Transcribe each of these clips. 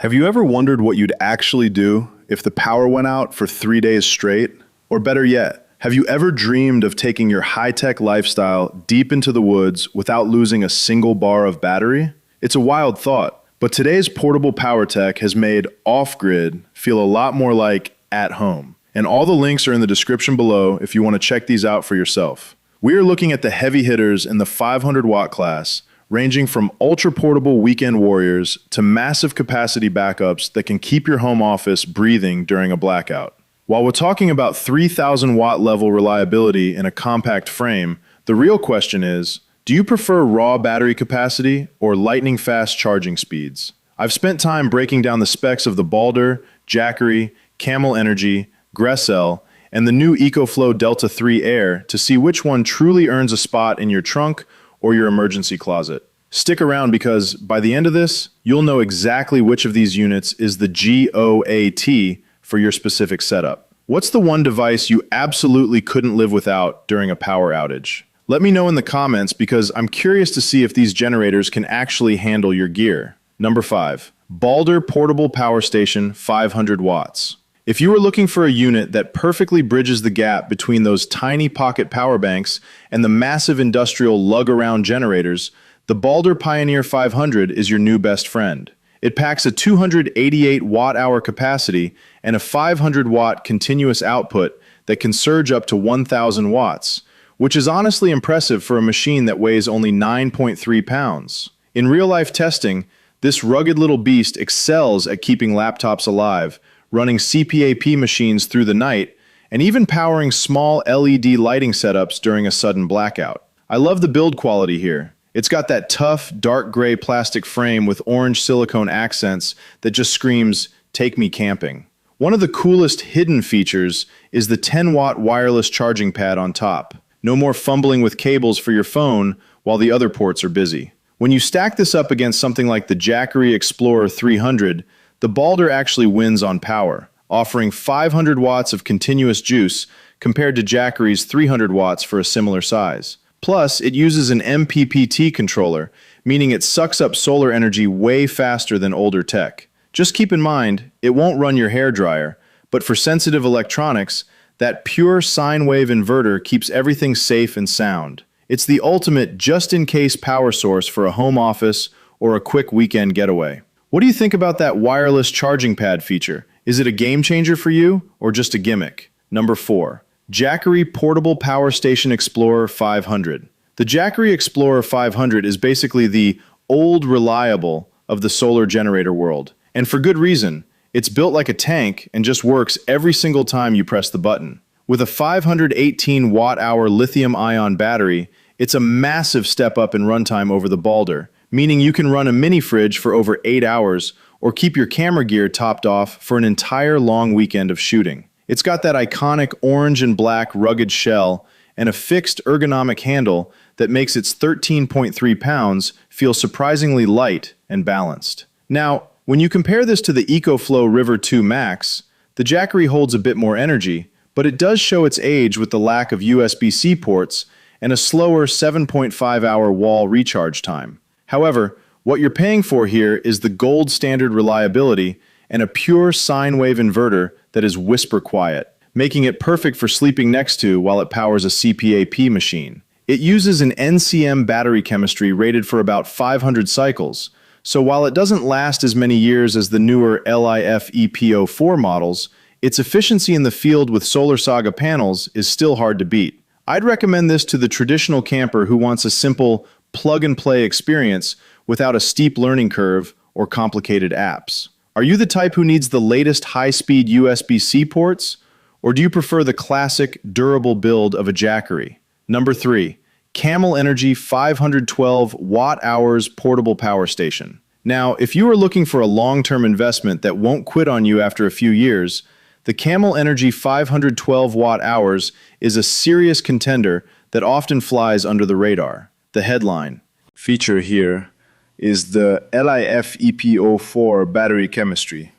Have you ever wondered what you'd actually do if the power went out for 3 days straight? Or better yet, have you ever dreamed of taking your high-tech lifestyle deep into the woods without losing a single bar of battery? It's a wild thought, but today's portable power tech has made off-grid feel a lot more like at home. And all the links are in the description below if you want to check these out for yourself. We are looking at the heavy hitters in the 500-watt class, ranging from ultra-portable weekend warriors to massive capacity backups that can keep your home office breathing during a blackout. While we're talking about 3,000-watt level reliability in a compact frame, the real question is, do you prefer raw battery capacity or lightning-fast charging speeds? I've spent time breaking down the specs of the BALDR, Jackery, Camelenergy, GRECELL, and the new ECOFLOW DELTA 3 Air to see which one truly earns a spot in your trunk or your emergency closet. Stick around because by the end of this, you'll know exactly which of these units is the GOAT for your specific setup. What's the one device you absolutely couldn't live without during a power outage? Let me know in the comments because I'm curious to see if these generators can actually handle your gear. Number 5. BALDR Portable Power Station 500 watts. If you are looking for a unit that perfectly bridges the gap between those tiny pocket power banks and the massive industrial lug-around generators, the BALDR Pioneer 500 is your new best friend. It packs a 288 watt-hour capacity and a 500-watt continuous output that can surge up to 1,000 watts, which is honestly impressive for a machine that weighs only 9.3 pounds. In real-life testing, this rugged little beast excels at keeping laptops alive, running CPAP machines through the night, and even powering small LED lighting setups during a sudden blackout. I love the build quality here. It's got that tough, dark gray plastic frame with orange silicone accents that just screams, "Take me camping." One of the coolest hidden features is the 10-watt wireless charging pad on top. No more fumbling with cables for your phone while the other ports are busy. When you stack this up against something like the Jackery Explorer 300, the BALDR actually wins on power, offering 500 watts of continuous juice compared to Jackery's 300 watts for a similar size. Plus, it uses an MPPT controller, meaning it sucks up solar energy way faster than older tech. Just keep in mind, it won't run your hairdryer, but for sensitive electronics, that pure sine wave inverter keeps everything safe and sound. It's the ultimate just-in-case power source for a home office or a quick weekend getaway. What do you think about that wireless charging pad feature? Is it a game changer for you or just a gimmick? Number 4. Jackery Portable Power Station Explorer 500. The Jackery Explorer 500 is basically the old reliable of the solar generator world. And for good reason. It's built like a tank and just works every single time you press the button. With a 518 watt-hour lithium-ion battery, it's a massive step up in runtime over the BALDR, meaning you can run a mini fridge for over 8 hours or keep your camera gear topped off for an entire long weekend of shooting. It's got that iconic orange and black rugged shell and a fixed ergonomic handle that makes its 13.3 pounds feel surprisingly light and balanced. Now, when you compare this to the EcoFlow River 2 Max, the Jackery holds a bit more energy, but it does show its age with the lack of USB-C ports and a slower 7.5-hour wall recharge time. However, what you're paying for here is the gold standard reliability and a pure sine wave inverter that is whisper quiet, making it perfect for sleeping next to while it powers a CPAP machine. It uses an NCM battery chemistry rated for about 500 cycles, so while it doesn't last as many years as the newer LIF-EPO4 models, its efficiency in the field with Solar Saga panels is still hard to beat. I'd recommend this to the traditional camper who wants a simple plug-and-play experience without a steep learning curve or complicated apps. Are you the type who needs the latest high-speed USB-C ports, or do you prefer the classic, durable build of a Jackery? Number 3. Camelenergy 512 watt-hours portable power station. Now, if you are looking for a long-term investment that won't quit on you after a few years, the Camelenergy 512 watt-hours is a serious contender that often flies under the radar. The headline feature here is the LIF-EPO4 battery chemistry,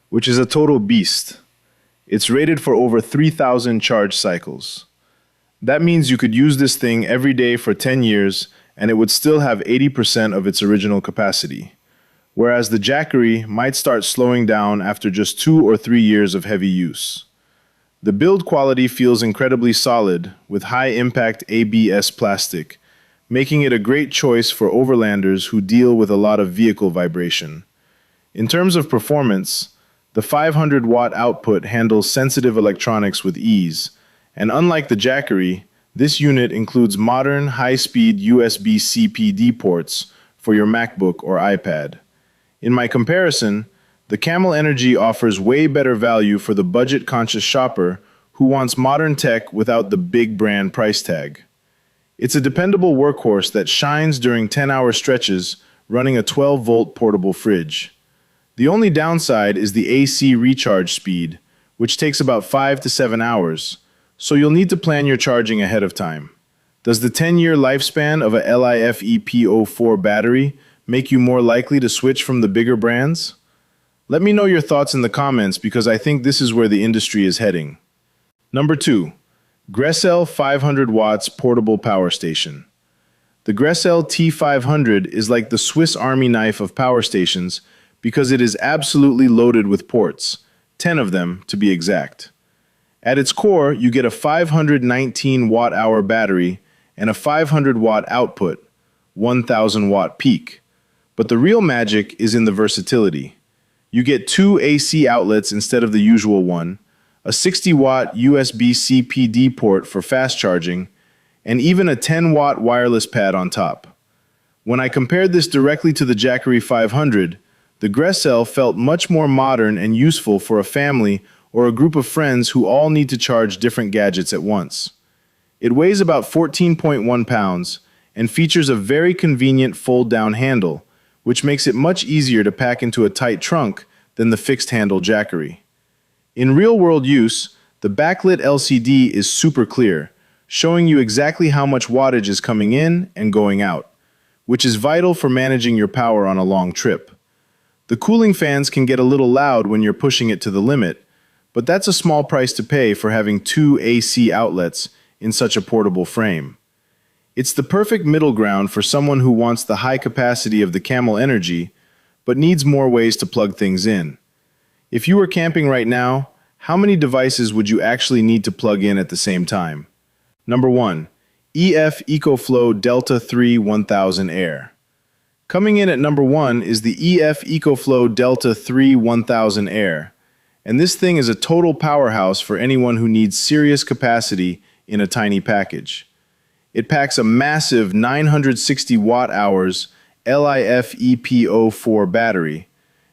which is a total beast. It's rated for over 3,000 charge cycles. That means you could use this thing every day for 10 years and it would still have 80% of its original capacity, whereas the Jackery might start slowing down after just 2 or 3 years of heavy use. The build quality feels incredibly solid, with high-impact ABS plastic, making it a great choice for overlanders who deal with a lot of vehicle vibration. In terms of performance, the 500-watt output handles sensitive electronics with ease, and unlike the Jackery, this unit includes modern, high-speed USB CPD ports for your MacBook or iPad. In my comparison, the Camelenergy offers way better value for the budget-conscious shopper who wants modern tech without the big brand price tag. It's a dependable workhorse that shines during 10-hour stretches running a 12-volt portable fridge. The only downside is the AC recharge speed, which takes about 5 to 7 hours, so you'll need to plan your charging ahead of time. Does the 10-year lifespan of a LiFePO4 battery make you more likely to switch from the bigger brands? Let me know your thoughts in the comments because I think this is where the industry is heading. Number 2. GRECELL 500 watts portable power station. The GRECELL T500 is like the Swiss Army knife of power stations because it is absolutely loaded with ports, 10 of them to be exact. At its core, you get a 519 watt-hour battery and a 500 watt output, 1000 watt peak. But the real magic is in the versatility. You get 2 AC outlets instead of the usual one, a 60 watt USB CPD port for fast charging, and even a 10 watt wireless pad on top. When I compared this directly to the Jackery 500, the GRECELL felt much more modern and useful for a family or a group of friends who all need to charge different gadgets at once. It weighs about 14.1 pounds and features a very convenient fold-down handle, which makes it much easier to pack into a tight trunk than the fixed-handle Jackery. In real-world use, the backlit LCD is super clear, showing you exactly how much wattage is coming in and going out, which is vital for managing your power on a long trip. The cooling fans can get a little loud when you're pushing it to the limit, but that's a small price to pay for having 2 AC outlets in such a portable frame. It's the perfect middle ground for someone who wants the high capacity of the Camelenergy, but needs more ways to plug things in. If you were camping right now, how many devices would you actually need to plug in at the same time? Number 1. ECOFLOW Delta 3 1000 Air. Coming in at number 1 is the ECOFLOW Delta 3 1000 Air, and this thing is a total powerhouse for anyone who needs serious capacity in a tiny package. It packs a massive 960 watt-hours LiFePO4 battery,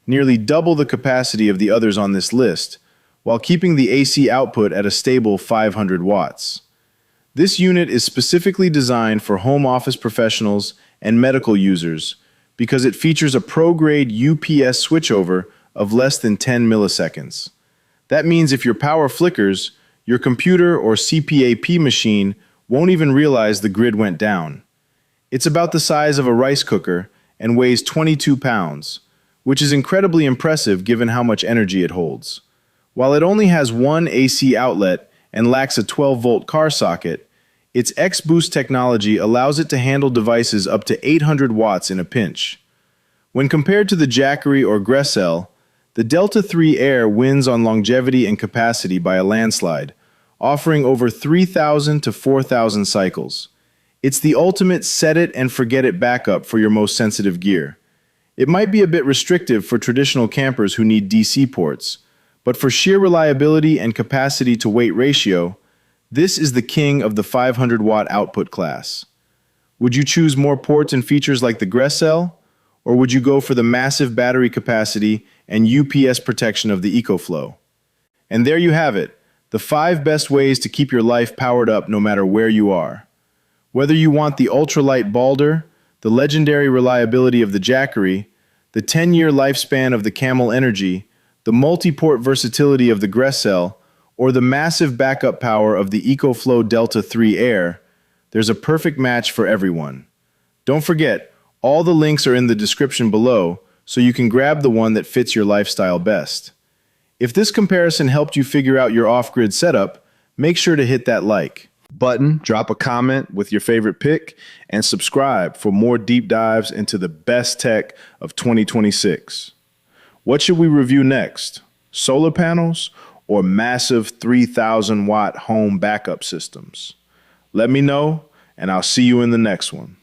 nearly double the capacity of the others on this list, while keeping the AC output at a stable 500 watts. This unit is specifically designed for home office professionals and medical users because it features a pro-grade UPS switchover of less than 10 milliseconds. That means if your power flickers, your computer or CPAP machine won't even realize the grid went down. It's about the size of a rice cooker and weighs 22 pounds, which is incredibly impressive given how much energy it holds. While it only has one AC outlet and lacks a 12-volt car socket, its X-Boost technology allows it to handle devices up to 800 watts in a pinch. When compared to the Jackery or GRECELL, the Delta 3 Air wins on longevity and capacity by a landslide, offering over 3,000 to 4,000 cycles. It's the ultimate set-it-and-forget-it backup for your most sensitive gear. It might be a bit restrictive for traditional campers who need DC ports, but for sheer reliability and capacity-to-weight ratio, this is the king of the 500-watt output class. Would you choose more ports and features like the GRECELL, or would you go for the massive battery capacity and UPS protection of the ECOFLOW? And there you have it, the 5 best ways to keep your life powered up no matter where you are. Whether you want the ultralight BALDR, the legendary reliability of the Jackery, the 10-year lifespan of the Camelenergy, the multi-port versatility of the GRECELL, or the massive backup power of the ECOFLOW Delta 3 Air, there's a perfect match for everyone. Don't forget, all the links are in the description below, so you can grab the one that fits your lifestyle best. If this comparison helped you figure out your off-grid setup, make sure to hit that like button, drop a comment with your favorite pick, and subscribe for more deep dives into the best tech of 2026. What should we review next? Solar panels or massive 3,000 watt home backup systems? Let me know, and I'll see you in the next one.